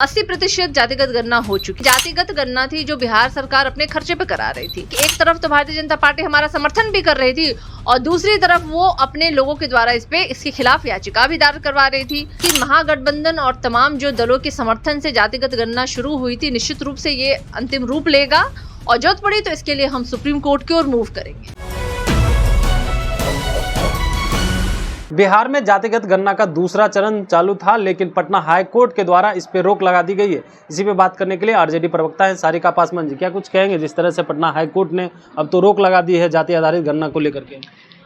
80% जातिगत गणना हो चुकी। जातिगत गणना थी जो बिहार सरकार अपने खर्चे पे करा रही थी। एक तरफ तो भारतीय जनता पार्टी हमारा समर्थन भी कर रही थी और दूसरी तरफ वो अपने लोगों के द्वारा इसके खिलाफ याचिका भी दायर करवा रही थी कि महागठबंधन और तमाम जो दलों के समर्थन से जातिगत गणना शुरू हुई थी, निश्चित रूप से ये अंतिम रूप लेगा और जरूरत पड़ी तो इसके लिए हम सुप्रीम कोर्ट की ओर मूव करेंगे। बिहार में जातिगत गणना का दूसरा चरण चालू था, लेकिन पटना हाई कोर्ट के द्वारा इस पे रोक लगा दी गई है। इसी पे बात करने के लिए आरजेडी प्रवक्ता हैं सारिका पासवान जी, क्या कुछ कहेंगे जिस तरह से पटना हाई कोर्ट ने अब तो रोक लगा दी है जाति आधारित गणना को लेकर के?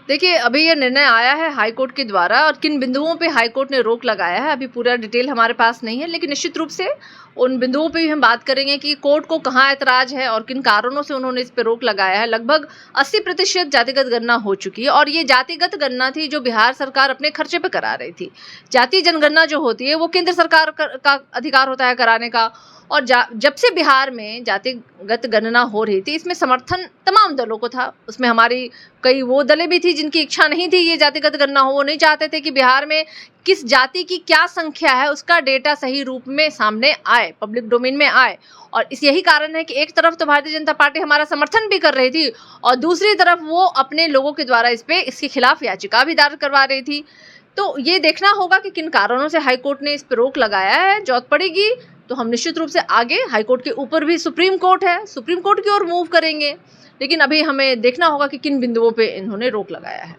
देखिए, अभी ये निर्णय आया है हाई कोर्ट के द्वारा और किन बिंदुओं पे हाई कोर्ट ने रोक लगाया है अभी पूरा डिटेल हमारे पास नहीं है, लेकिन निश्चित रूप से उन बिंदुओं पे भी हम बात करेंगे कि कोर्ट को कहाँ ऐतराज है और किन कारणों से उन्होंने इस पे रोक लगाया है। लगभग 80% जातिगत गणना हो चुकी है और ये जातिगत गणना थी जो बिहार सरकार अपने खर्चे पे करा रही थी। जाति जनगणना जो होती है वो केंद्र सरकार का अधिकार होता है कराने का, और जब से बिहार में जातिगत गणना हो रही थी इसमें समर्थन तमाम दलों को था। उसमें हमारी कई वो दलें भी थी जिनकी इच्छा नहीं थी ये जातिगत गणना हो, वो नहीं चाहते थे कि बिहार में किस जाति की क्या संख्या है उसका डेटा सही रूप में सामने आए, पब्लिक डोमेन में आए। और यही कारण है कि एक तरफ तो भारतीय जनता पार्टी हमारा समर्थन भी कर रही थी और दूसरी तरफ वो अपने लोगों के द्वारा इसके खिलाफ याचिका भी दायर करवा रही थी। तो ये देखना होगा कि किन कारणों से हाईकोर्ट ने इस पर रोक लगाया है। जरूरत पड़ेगी तो हम निश्चित रूप से आगे हाईकोर्ट के ऊपर भी सुप्रीम कोर्ट है, सुप्रीम कोर्ट की ओर मूव करेंगे, लेकिन अभी हमें देखना होगा कि किन बिंदुओं पे इन्होंने रोक लगाया है।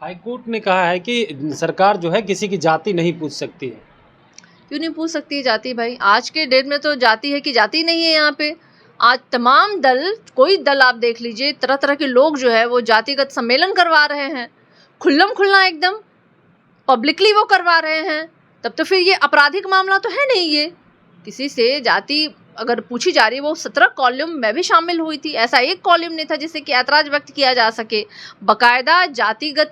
हाईकोर्ट ने कहा है कि सरकार जो है किसी की जाति नहीं पूछ सकती है। क्यों नहीं पूछ सकती है जाति? भाई आज के डेट में तो जाति है कि जाति नहीं है। यहाँ पे आज तमाम दल, कोई दल आप देख लीजिए, तरह तरह के लोग जो है वो जातिगत सम्मेलन करवा रहे हैं, खुल्लम खुल्ला एकदम पब्लिकली वो करवा रहे हैं। तब तो फिर ये आपराधिक मामला तो है नहीं। ये किसी से जाति अगर पूछी जा रही है, वो 17 कॉलम में भी शामिल हुई थी, ऐसा एक कॉलम नहीं था जिससे कि ऐतराज व्यक्त किया जा सके। बकायदा जातिगत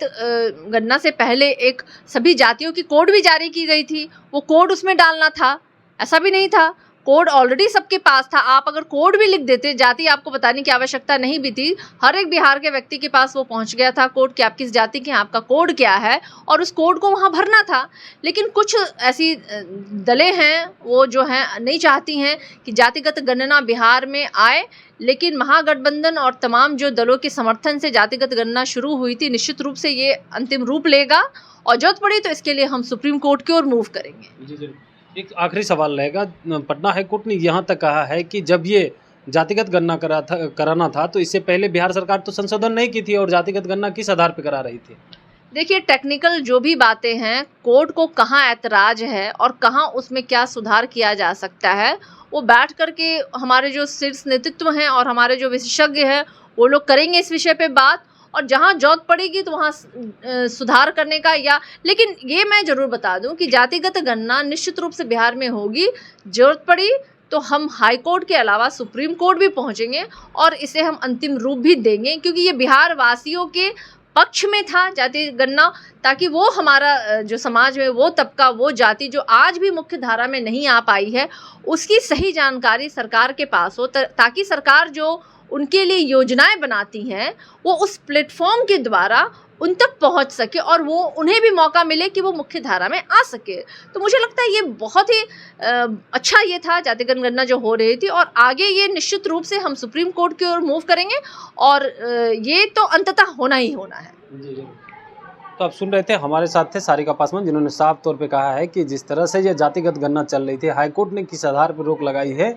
गणना से पहले एक सभी जातियों की कोड भी जारी की गई थी, वो कोड उसमें डालना था, ऐसा भी नहीं था। कोड ऑलरेडी सबके पास था, आप अगर कोड भी लिख देते, जाति आपको बताने की आवश्यकता नहीं भी थी। हर एक बिहार के व्यक्ति के पास वो पहुंच गया था कोड कि आप किस जाति के हैं, आपका कोड क्या है, और उस कोड को वहां भरना था। लेकिन कुछ ऐसी दलें हैं वो जो हैं नहीं चाहती हैं कि जातिगत गणना बिहार में आए, लेकिन महागठबंधन और तमाम जो दलों के समर्थन से जातिगत गणना शुरू हुई थी, निश्चित रूप से ये अंतिम रूप लेगा और जरूरत पड़ी तो इसके लिए हम सुप्रीम कोर्ट की ओर मूव करेंगे। एक आखिरी सवाल रहेगा, पटना हाईकोर्ट ने यहाँ तक कहा है कि जब ये जातिगत गणना कराना था तो इससे पहले बिहार सरकार तो संशोधन नहीं की थी और जातिगत गणना किस आधार पर करा रही थी? देखिए, टेक्निकल जो भी बातें हैं, कोर्ट को कहाँ ऐतराज है और कहाँ उसमें क्या सुधार किया जा सकता है, वो बैठ करके हमारे जो शीर्ष नेतृत्व हैं और हमारे जो विशेषज्ञ हैं वो लोग करेंगे इस विषय पे बात, और जहाँ जरूरत पड़ेगी तो वहाँ सुधार करने का। लेकिन ये मैं जरूर बता दूं कि जातिगत गणना निश्चित रूप से बिहार में होगी। जरूरत पड़ी तो हम हाई कोर्ट के अलावा सुप्रीम कोर्ट भी पहुंचेंगे और इसे हम अंतिम रूप भी देंगे, क्योंकि ये बिहार वासियों के पक्ष में था जाति गणना, ताकि वो हमारा जो समाज में वो तबका, वो जाति जो आज भी मुख्य धारा में नहीं आ पाई है, उसकी सही जानकारी सरकार के पास हो, ताकि सरकार जो उनके लिए योजनाएं बनाती हैं वो उस प्लेटफॉर्म के द्वारा उन तक पहुंच सके और वो उन्हें भी मौका मिले कि वो मुख्य धारा में आ सके। तो मुझे लगता है ये बहुत ही अच्छा ये था जातिगत गणना जो हो रही थी, और आगे ये निश्चित रूप से हम सुप्रीम कोर्ट की ओर मूव करेंगे और ये तो अंततः होना ही होना है। जी। तो आप सुन रहे थे, हमारे साथ थे सारिका पासवान, जिन्होंने साफ तौर पे कहा है कि जिस तरह से ये जातिगत गणना चल रही थी, हाईकोर्ट ने किस आधार पर रोक लगाई है।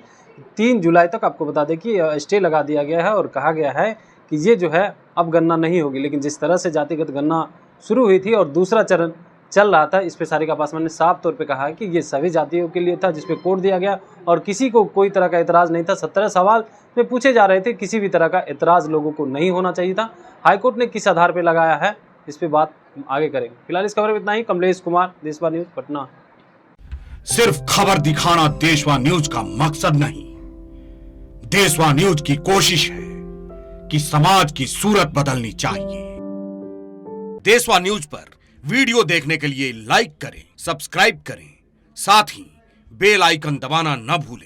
3 जुलाई तक आपको बता दें कि स्टे लगा दिया गया है और कहा गया है कि ये जो है अब गणना नहीं होगी। लेकिन जिस तरह से जातिगत गणना शुरू हुई थी और दूसरा चरण चल रहा था, इस पे सारिका पासवान ने साफ तौर पे कहा है कि ये सभी जातियों के लिए था, जिस पे कोड दिया गया और किसी को कोई तरह का एतराज़ नहीं था। 17 सवाल में पूछे जा रहे थे, किसी भी तरह का एतराज़ लोगों को नहीं होना चाहिए था। हाईकोर्ट ने किस आधार पर लगाया है, इस पर बात आगे करेंगे। फिलहाल इस खबर में इतना ही। कमलेश कुमार, देशवा न्यूज़, पटना। सिर्फ खबर दिखाना देशवा न्यूज का मकसद नहीं, देशवा न्यूज की कोशिश है कि समाज की सूरत बदलनी चाहिए। देशवा न्यूज पर वीडियो देखने के लिए लाइक करें, सब्सक्राइब करें, साथ ही बेल आइकन दबाना न भूलें।